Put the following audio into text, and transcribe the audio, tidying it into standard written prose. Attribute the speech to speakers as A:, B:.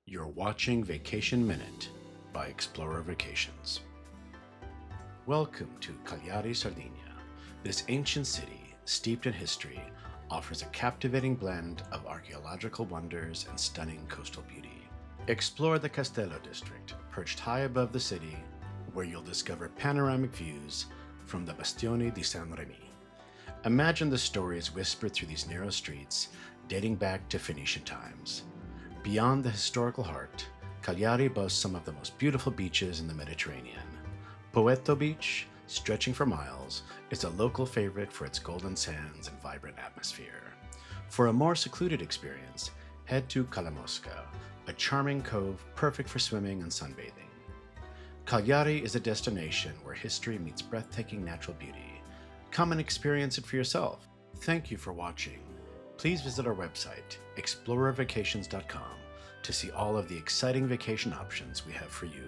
A: You're watching Vacation Minute by ExplorerVacations. Welcome to Cagliari, Sardinia. This ancient city, steeped in history, offers a captivating blend of archaeological wonders and stunning coastal beauty. Explore the Castello district, perched high above the city, where you'll discover panoramic views from the Bastione di Saint Remy. Imagine the stories whispered through these narrow streets, dating back to Phoenician times. Beyond the historical heart, Cagliari boasts some of the most beautiful beaches in the Mediterranean. Poetto Beach, stretching for miles, is a local favorite for its golden sands and vibrant atmosphere. For a more secluded experience, head to Calamosca, a charming cove perfect for swimming and sunbathing. Cagliari is a destination where history meets breathtaking natural beauty. Come and experience it for yourself. Thank you for watching. Please visit our website, ExplorerVacations.com, to see all of the exciting vacation options we have for you